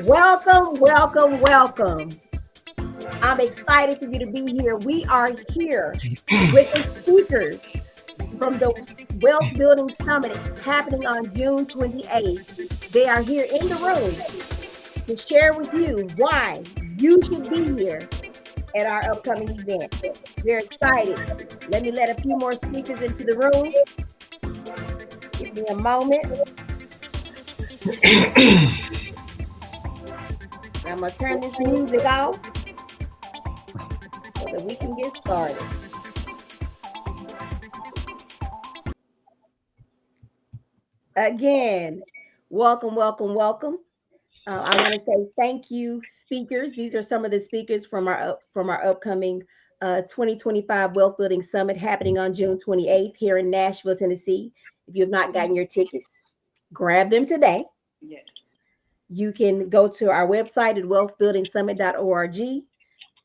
Welcome, welcome, welcome. I'm excited for you to be here. We are here with the speakers from the Wealth Building Summit happening on June 28th. They are here in the room to share with you why you should be here at our upcoming event. We're excited. Let a few more speakers into the room. Give me a moment. I'm going to turn this music off so that we can get started. Again, welcome, welcome, welcome. I want to say thank you, speakers. These are some of the speakers from our upcoming 2025 Wealth Building Summit happening on June 28th here in Nashville, Tennessee. If you have not gotten your tickets, grab them today. Yes. You can go to our website at wealthbuildingsummit.org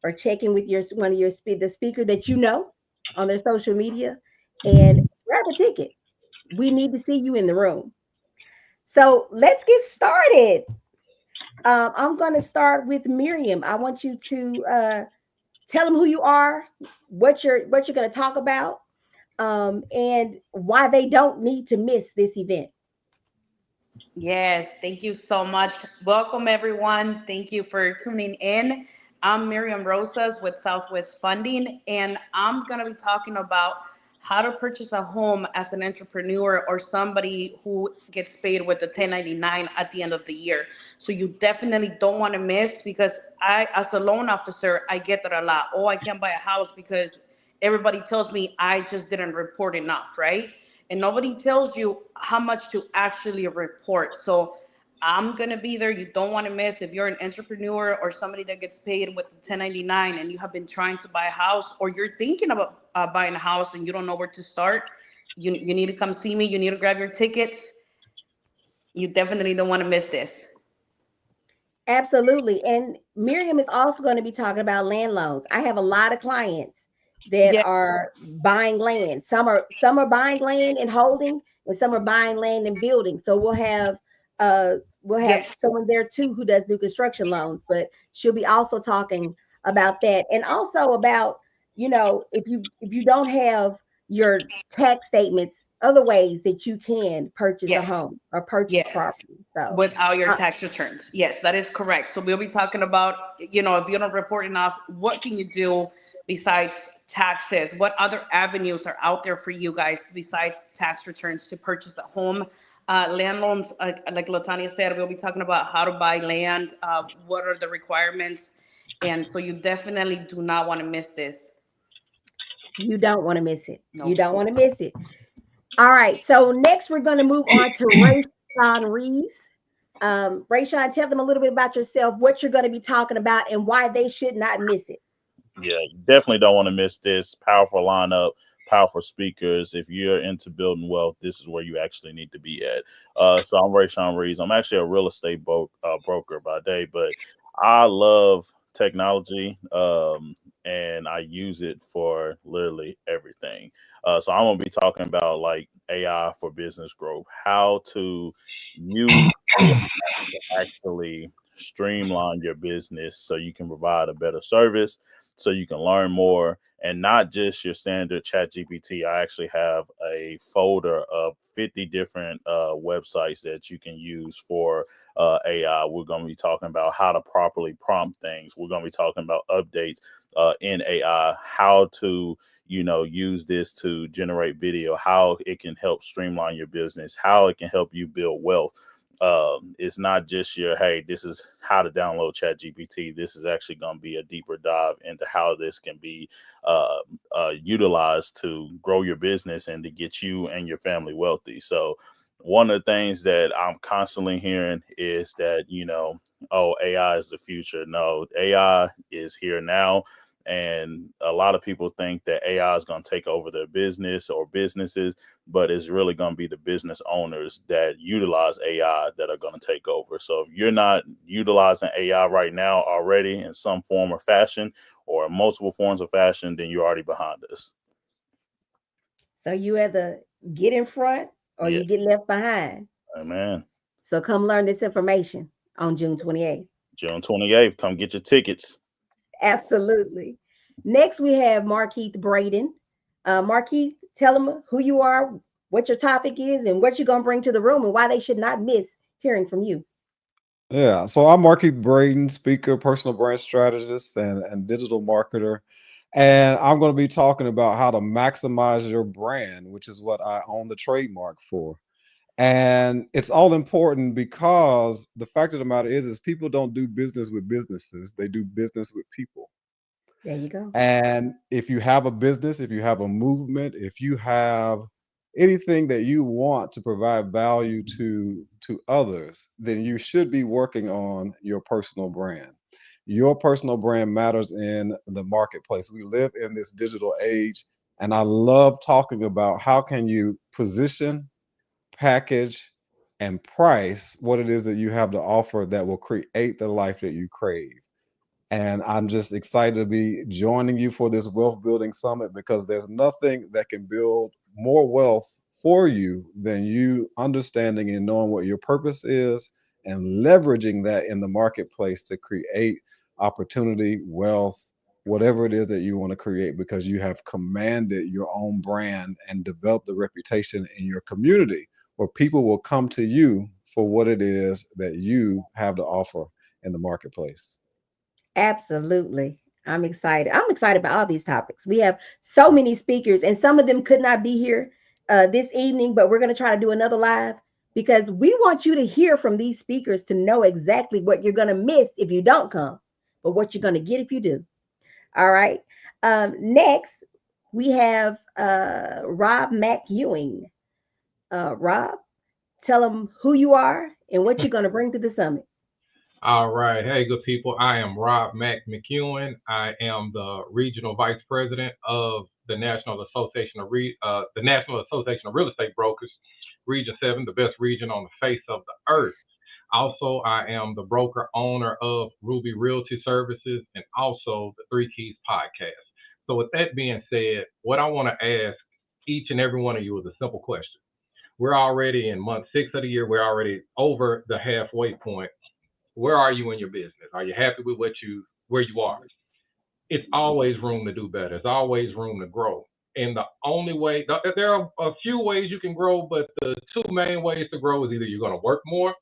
or check in with the speaker that you know on their social media and grab a ticket. We need to see you in the room. So let's get started. I'm going to start with Miriam. I want you to tell them who you are, what you're going to talk about, and why they don't need to miss this event. Yes. Thank you so much. Welcome, everyone. Thank you for tuning in. I'm Miriam Rosas with Southwest Funding, and I'm going to be talking about how to purchase a home as an entrepreneur or somebody who gets paid with the 1099 at the end of the year. So you definitely don't want to miss, because as a loan officer, I get that a lot. Oh, I can't buy a house because everybody tells me I just didn't report enough, right? And nobody tells you how much to actually report. So I'm going to be there. You don't want to miss. If you're an entrepreneur or somebody that gets paid with 1099 and you have been trying to buy a house, or you're thinking about buying a house and you don't know where to start, you need to come see me. You need to grab your tickets. You definitely don't want to miss this. Absolutely. And Miriam is also going to be talking about land loans. I have a lot of clients that Yeah. are buying land. Some are buying land and holding, and some are buying land and building. So we'll have Yes. someone there too who does new construction loans, but she'll be also talking about that, and also about, if you don't have your tax statements, other ways that you can purchase a Yes. home or purchase Yes. property. So Without your uh, tax returns. Yes, that is correct. So we'll be talking about, if you don't report enough, what can you do besides taxes? What other avenues are out there for you guys besides tax returns to purchase a home? Land loans, like Latanya said, we'll be talking about how to buy land, what are the requirements. And so you definitely do not want to miss this. you don't want to miss it. You Nope. don't want to miss it. All right. So next we're going to move on to Rayshawn Reeves. Rayshawn, tell them a little bit about yourself, what you're going to be talking about, and why they should not miss it. Yeah, you definitely don't want to miss this powerful lineup, powerful speakers. If you're into building wealth, this is where you actually need to be at. So I'm Ray Sean Reeves. I'm actually a real estate broker by day, but I love technology, and I use it for literally everything. So I'm going to be talking about like AI for business growth, how to use AI to actually streamline your business so you can provide a better service, so you can learn more, and not just your standard chat GPT. I actually have a folder of 50 different websites that you can use for AI. We're going to be talking about how to properly prompt things. We're going to be talking about updates in AI, how to use this to generate video, how it can help streamline your business, how it can help you build wealth. It's not just your, hey, this is how to download chat GPT. This is actually going to be a deeper dive into how this can be utilized to grow your business and to get you and your family wealthy. So one of the things that I'm constantly hearing is that, oh, AI is the future. No, AI is here now. And a lot of people think that AI is going to take over their business or businesses, but it's really going to be the business owners that utilize AI that are going to take over. So if you're not utilizing AI right now already in some form or fashion, or multiple forms of fashion, then you're already behind us. So you either get in front or Yeah, you get left behind. man. So come learn this information on June 28th. June 28th. Come get your tickets. Absolutely. Next, we have Markeith Braden. Markeith, tell them who you are, what your topic is, and what you're going to bring to the room, and why they should not miss hearing from you. Yeah, so I'm Markeith Braden, speaker, personal brand strategist, and digital marketer. And I'm going to be talking about how to maximize your brand, which is what I own the trademark for. And it's all important because the fact of the matter is people don't do business with businesses, they do business with people. There you go. And if you have a business, if you have a movement, if you have anything that you want to provide value to others, then you should be working on your personal brand. Your personal brand matters in the marketplace. We live in this digital age, and I love talking about how can you position, package, and price what it is that you have to offer that will create the life that you crave. And I'm just excited to be joining you for this wealth building summit because there's nothing that can build more wealth for you than you understanding and knowing what your purpose is and leveraging that in the marketplace to create opportunity, wealth, whatever it is that you want to create because you have commanded your own brand and developed the reputation in your community where people will come to you for what it is that you have to offer in the marketplace. Absolutely. I'm excited. I'm excited about all these topics. We have so many speakers, and some of them could not be here this evening, but we're going to try to do another live because we want you to hear from these speakers to know exactly what you're going to miss if you don't come, but what you're going to get if you do. All right. Next, we have Rob Mack Ewing. Rob, tell them who you are and what you're going to bring to the summit. All right. Hey, good people. I am Rob Mack McEwen. I am the regional vice president of the National Association of Real Estate Brokers, Region 7, the best region on the face of the earth. Also, I am the broker owner of Ruby Realty Services and also the Three Keys podcast. So, with that being said, what I want to ask each and every one of you is a simple question. We're already in month 6 of the year. We're already over the halfway point. Where are you in your business? Are you happy with where you are? It's always room to do better. There's always room to grow. And the only way there are a few ways you can grow, but the two main ways to grow is either you're going to work more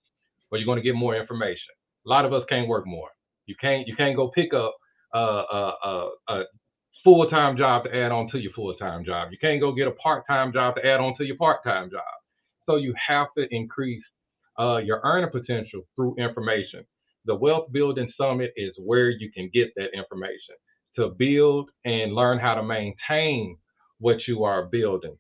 or you're going to get more information. A lot of us can't work more. You can't go pick up a full-time job to add on to your full-time job. You can't go get a part-time job to add on to your part-time job. So you have to increase your earning potential through information. The Wealth Building Summit is where you can get that information to build and learn how to maintain what you are building.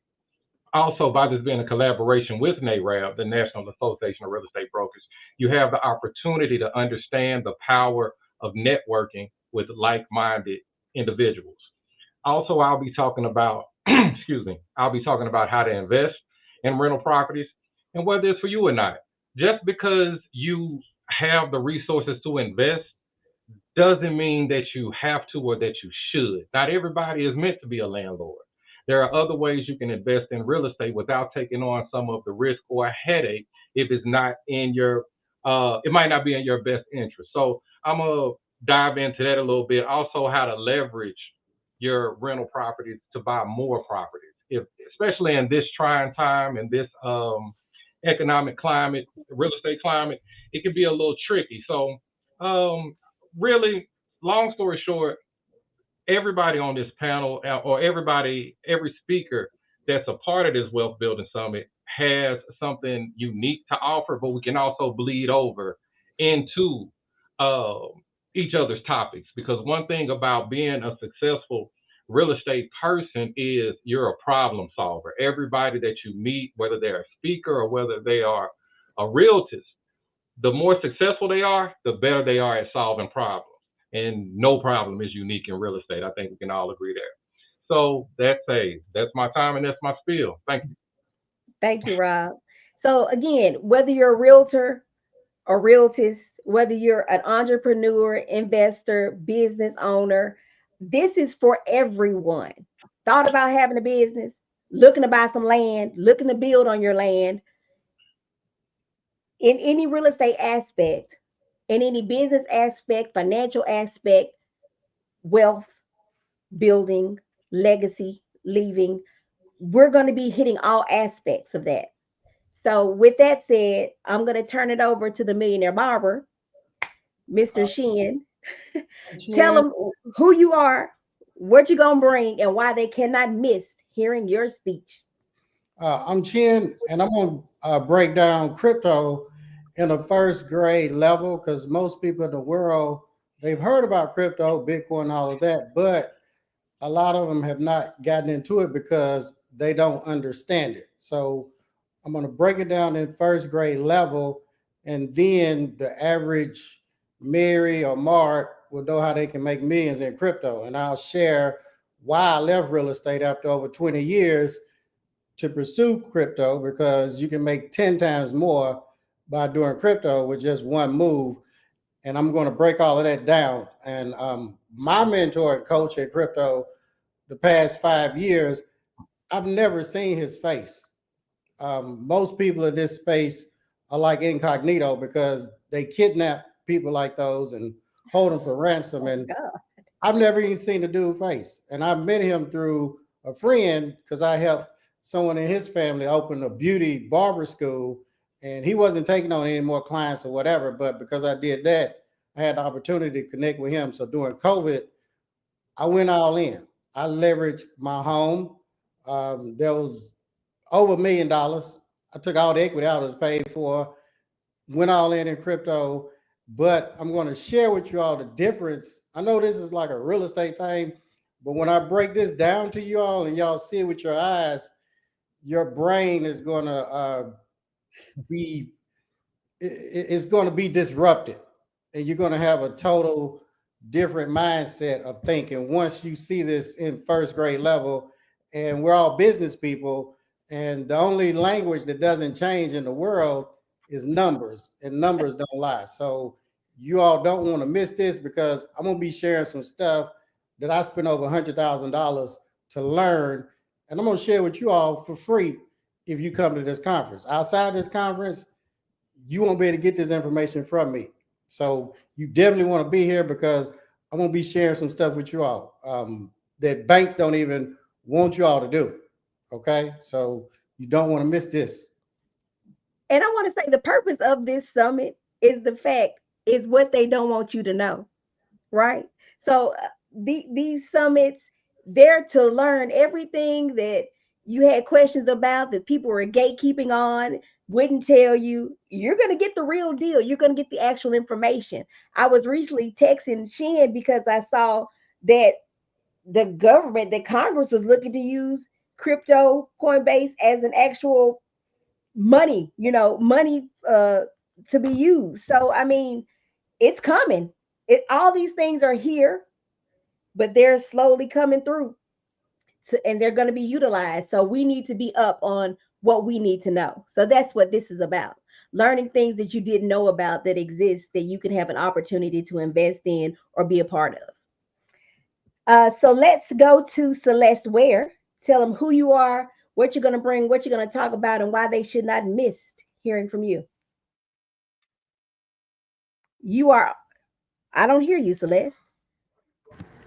Also, by this being a collaboration with NARAB, the National Association of Real Estate Brokers, you have the opportunity to understand the power of networking with like-minded individuals. Also, I'll be talking about, excuse me, I'll be talking about how to invest in rental properties and whether it's for you or not. Just because you have the resources to invest doesn't mean that you have to or that you should. Not everybody is meant to be a landlord. There are other ways you can invest in real estate without taking on some of the risk or headache if it's not in your, it might not be in your best interest. So I'm gonna dive into that a little bit. Also, how to leverage your rental properties to buy more properties, if especially in this trying time and this economic climate, real estate climate, it can be a little tricky. So um, really, long story short, everybody on this panel or every speaker that's a part of this wealth building summit has something unique to offer, but we can also bleed over into uh, each other's topics. Because one thing about being a successful real estate person is you're a problem solver. Everybody that you meet, whether they're a speaker or whether they are a realtor, the more successful they are, the better they are at solving problems. And no problem is unique in real estate. I think we can all agree there. So that's my time and that's my spiel. Thank you. Thank you, Rob. So, again, whether you're a realtor or realtist, whether you're an entrepreneur, investor, business owner, this is for everyone. Thought about having a business, looking to buy some land, looking to build on your land in any real estate aspect. in any business aspect, financial aspect, wealth building, legacy, leaving. We're going to be hitting all aspects of that. So, with that said, I'm going to turn it over to the millionaire barber, Mr. Shin. Tell Chin. them who you are, what you're going to bring, and why they cannot miss hearing your speech. I'm Chin, and I'm going to break down crypto in a first grade level because most people in the world, they've heard about crypto, Bitcoin, all of that, but a lot of them have not gotten into it because they don't understand it. So I'm going to break it down in first grade level, and then the average Mary or Mark will know how they can make millions in crypto. And I'll share why I left real estate after over 20 years to pursue crypto because you can make 10 times more by doing crypto with just one move. And I'm going to break all of that down. And my mentor and coach at crypto the past 5 years, I've never seen his face. Most people in this space are like incognito because they kidnap people like those and hold them for ransom. Oh, And God. I've never even seen the dude face. And I met him through a friend because I helped someone in his family open a beauty barber school. And he wasn't taking on any more clients or whatever. But because I did that, I had the opportunity to connect with him. So during COVID, I went all in. I leveraged my home. There was over $1 million. I took all the equity I was paid for, went all in crypto. But I'm going to share with you all the difference. I know this is like a real estate thing, but when I break this down to you all and y'all see it with your eyes, your brain is going to be it's going to be disrupted, and you're going to have a total different mindset of thinking once you see this in first grade level. And we're all business people, and the only language that doesn't change in the world is numbers, and numbers don't lie. So you all don't want to miss this because I'm going to be sharing some stuff that I spent over $100,000 to learn, and I'm going to share with you all for free if you come to this conference. Outside this conference, you won't be able to get this information from me. So you definitely want to be here because I'm going to be sharing some stuff with you all that banks don't even want you all to do. Okay. So you don't want to miss this. And I want to say the purpose of this summit is the fact is what they don't want you to know, right? So these summits, they're to learn everything that you had questions about that people were gatekeeping on, wouldn't tell you. You're going to get the real deal. You're going to get the actual information. I was recently texting Shin because I saw that the government, that Congress was looking to use crypto Coinbase as an actual money, money to be used. So I mean, it's coming. All these things are here, but they're slowly coming through and they're going to be utilized. So we need to be up on what we need to know. So that's what this is about. Learning things that you didn't know about that exist that you can have an opportunity to invest in or be a part of. So let's go to Celeste Ware. Tell them who you are, what you're going to bring, what you're going to talk about, and why they should not miss hearing from you. You are, I don't hear you, Celeste.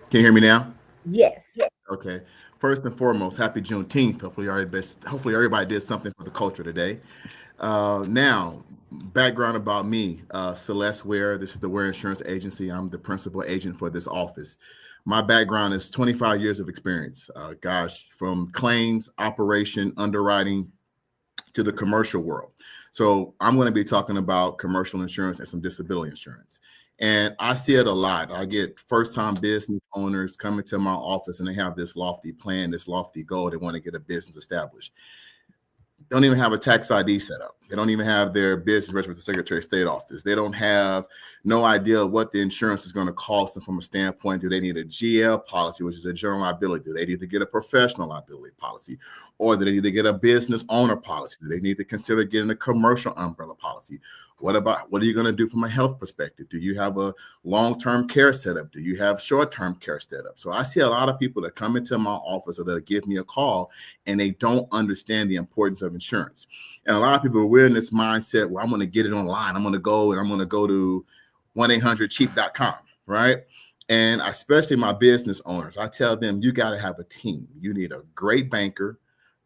Can you hear me now? Yes. Okay. First and foremost, happy Juneteenth. Hopefully everybody did something for the culture today. Now, background about me, Celeste Ware. This is the Ware Insurance Agency. I'm the principal agent for this office. My background is 25 years of experience. From claims, operation, underwriting to the commercial world. So I'm going to be talking about commercial insurance and some disability insurance. And I see it a lot. I get first-time business owners coming to my office and they have this lofty plan, this lofty goal. They want to get a business established. Don't even have a tax ID set up. They don't even have their business registered with the Secretary of State office. They don't have no idea what the insurance is going to cost them from a standpoint. Do they need a GL policy, which is a general liability? Do they need to get a professional liability policy? Or do they need to get a business owner policy? Do they need to consider getting a commercial umbrella policy? What are you going to do from a health perspective? Do you have a long-term care setup? Do you have short-term care setup? So I see a lot of people that come into my office or that give me a call and they don't understand the importance of insurance. And a lot of people, we're in this mindset where I'm going to get it online. I'm going to go to 1-800-cheap.com, right? And especially my business owners, I tell them you got to have a team. You need a great banker,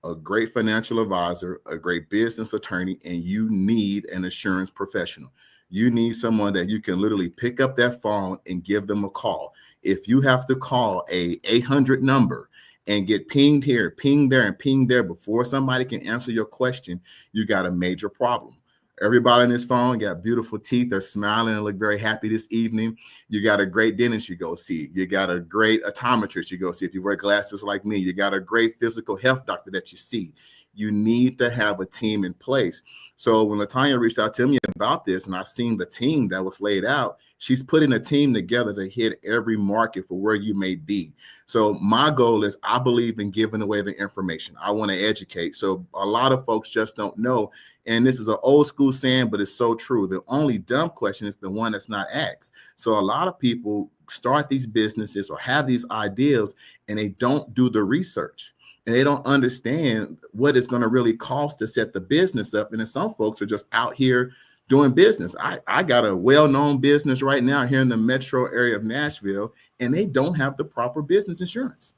a great financial advisor, a great business attorney, and you need an insurance professional. You need someone that you can literally pick up that phone and give them a call. If you have to call a 800 number and get pinged here, pinged there, and pinged there before somebody can answer your question, you got a major problem. Everybody on this phone got beautiful teeth. They're smiling and look very happy this evening. You got a great dentist you go see. You got a great optometrist you go see. If you wear glasses like me, you got a great physical health doctor that you see. You need to have a team in place. So when Latanya reached out to me about this and I seen the team that was laid out, she's putting a team together to hit every market for where you may be. So my goal is I believe in giving away the information. I want to educate. So a lot of folks just don't know. And this is an old school saying, but it's so true. The only dumb question is the one that's not asked. So a lot of people start these businesses or have these ideas and they don't do the research. And they don't understand what it's going to really cost to set the business up. And then some folks are just out here doing business. I got a well-known business right now here in the metro area of Nashville, and they don't have the proper business insurance.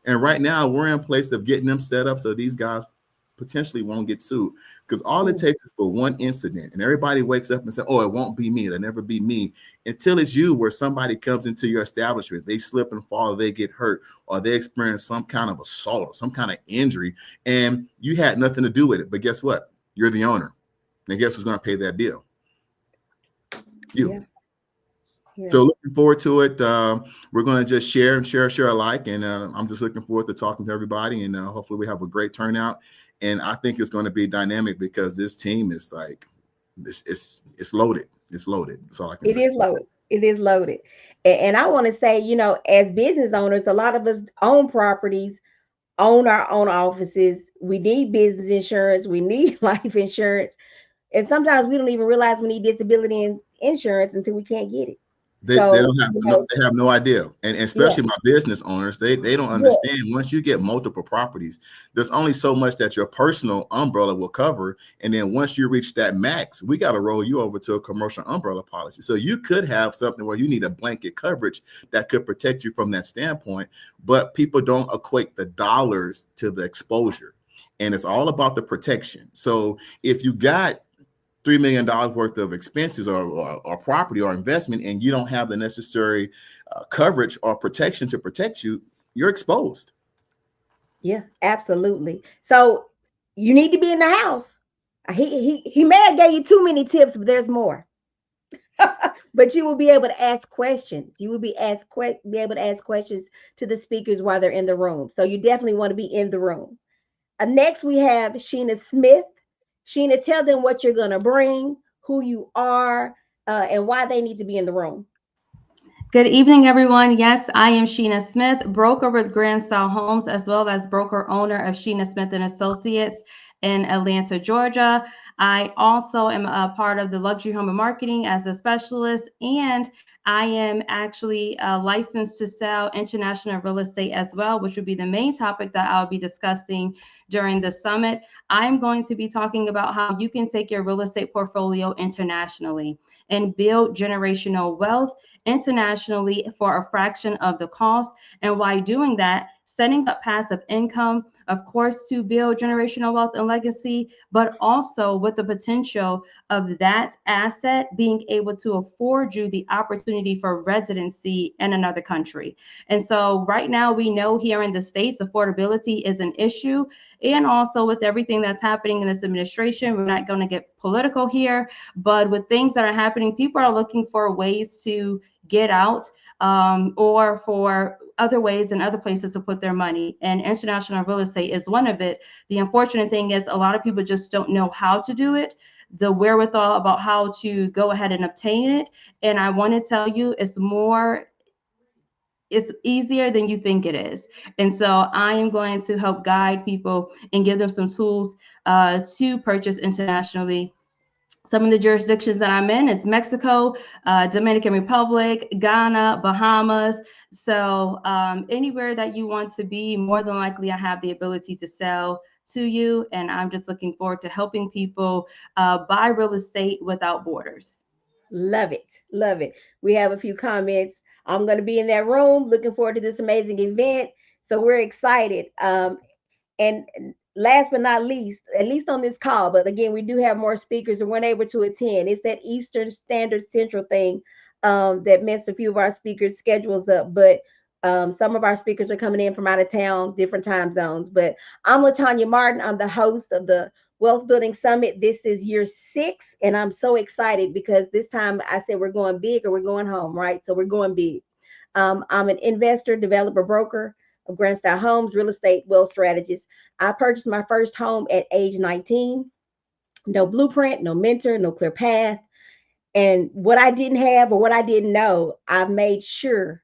And right now we're in place of getting them set up so these guys potentially won't get sued, because all it takes is for one incident and everybody wakes up and says, oh, it won't be me, it'll never be me, until it's you, where somebody comes into your establishment, they slip and fall, they get hurt, or they experience some kind of assault or some kind of injury, and you had nothing to do with it. But guess what? You're the owner. And guess who's going to pay that bill? You. Yeah. Yeah. So looking forward to it. We're going to just share alike. And I'm just looking forward to talking to everybody. And hopefully we have a great turnout. And I think it's going to be dynamic because this team is like, it's loaded. It's loaded. That's all I can It say. is loaded. It is loaded. And I want to say, as business owners, a lot of us own properties, own our own offices. We need business insurance. We need life insurance. And sometimes we don't even realize we need disability insurance until we can't get it. They So, don't have they have no idea, and yeah, especially my business owners, they don't yeah, understand. Once you get multiple properties, there's only so much that your personal umbrella will cover, and then once you reach that max, we got to roll you over to a commercial umbrella policy. So you could have something where you need a blanket coverage that could protect you from that standpoint, but people don't equate the dollars to the exposure, and it's all about the protection. So if you got $3 million worth of expenses or property or investment, and you don't have the necessary coverage or protection to protect you, you're exposed. yeah, absolutely. So you need to be in the house. He may have gave you too many tips, but there's more. But you will be able to ask questions. You will be able to ask questions to the speakers while they're in the room. So you definitely want to be in the room. Next, we have Sheena Smith. Sheena, tell them what you're going to bring, who you are, and why they need to be in the room. Good evening, everyone. Yes, I am Sheena Smith, broker with Grand Style Homes, as well as broker owner of Sheena Smith and Associates in Atlanta, Georgia. I also am a part of the luxury home and marketing as a specialist, and I am actually licensed to sell international real estate as well, which would be the main topic that I'll be discussing during the summit. I'm going to be talking about how you can take your real estate portfolio internationally and build generational wealth internationally for a fraction of the cost. And while doing that, setting up passive income, of course, to build generational wealth and legacy, but also with the potential of that asset being able to afford you the opportunity for residency in another country. And so right now, we know here in the States, affordability is an issue. And also with everything that's happening in this administration, we're not going to get political here, but with things that are happening, people are looking for ways to get out or for other ways and other places to put their money. And international real estate is one of it. The unfortunate thing is a lot of people just don't know how to do it, the wherewithal about how to go ahead and obtain it. And I want to tell you, it's easier than you think it is. And so I am going to help guide people and give them some tools to purchase internationally. Some of the jurisdictions that I'm in is Mexico, Dominican Republic, Ghana, Bahamas. So anywhere that you want to be, more than likely I have the ability to sell to you. And I'm just looking forward to helping people buy real estate without borders. Love it. Love it. We have a few comments. I'm going to be in that room. Looking forward to this amazing event. So we're excited. And last but not least, at least on this call, but again, we do have more speakers that weren't able to attend. It's that Eastern Standard Central thing that messed a few of our speakers' schedules up. But some of our speakers are coming in from out of town, different time zones. But I'm Latanya Martin. I'm the host of the Wealth Building Summit. This is year 6, and I'm so excited because this time I said we're going big or we're going home, right? So we're going big. I'm an investor, developer, broker of Grand Style Homes, real estate, wealth strategist. I purchased my first home at age 19. No blueprint, no mentor, no clear path. And what I didn't have or what I didn't know, I've made sure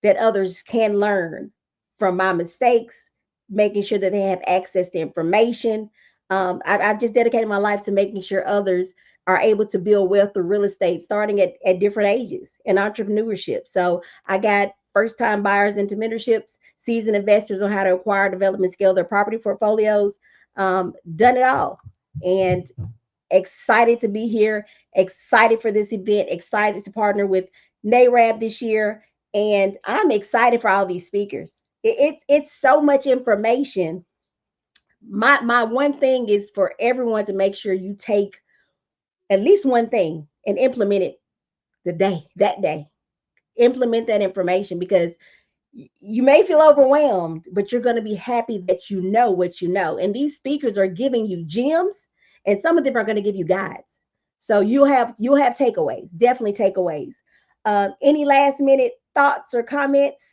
that others can learn from my mistakes, making sure that they have access to information. I've just dedicated my life to making sure others are able to build wealth through real estate, starting at different ages and entrepreneurship. So I got first time buyers into mentorships, seasoned investors on how to acquire, develop, and scale their property portfolios. Done it all. And excited to be here, excited for this event, excited to partner with NARAB this year, and I'm excited for all these speakers. It's so much information. My one thing is for everyone to make sure you take at least one thing and implement it that day. Implement that information because you may feel overwhelmed, but you're going to be happy that you know what you know. And these speakers are giving you gems, and some of them are going to give you guides. So you'll have takeaways, definitely takeaways. Any last minute thoughts or comments?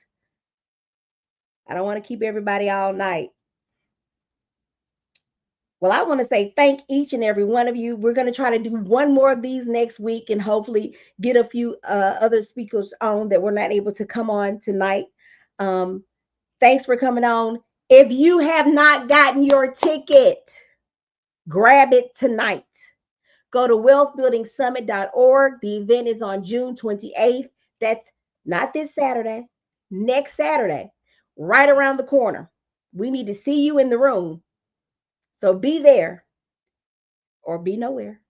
I don't want to keep everybody all night. Well, I want to say thank each and every one of you. We're going to try to do one more of these next week and hopefully get a few other speakers on that we're not able to come on tonight. Thanks for coming on. If you have not gotten your ticket, grab it tonight. Go to wealthbuildingsummit.org. The event is on June 28th. That's not this Saturday, next Saturday, right around the corner. We need to see you in the room. So be there or be nowhere.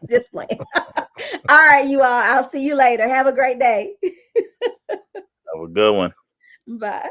Just playing. All right, you all. I'll see you later. Have a great day. Have a good one. Bye.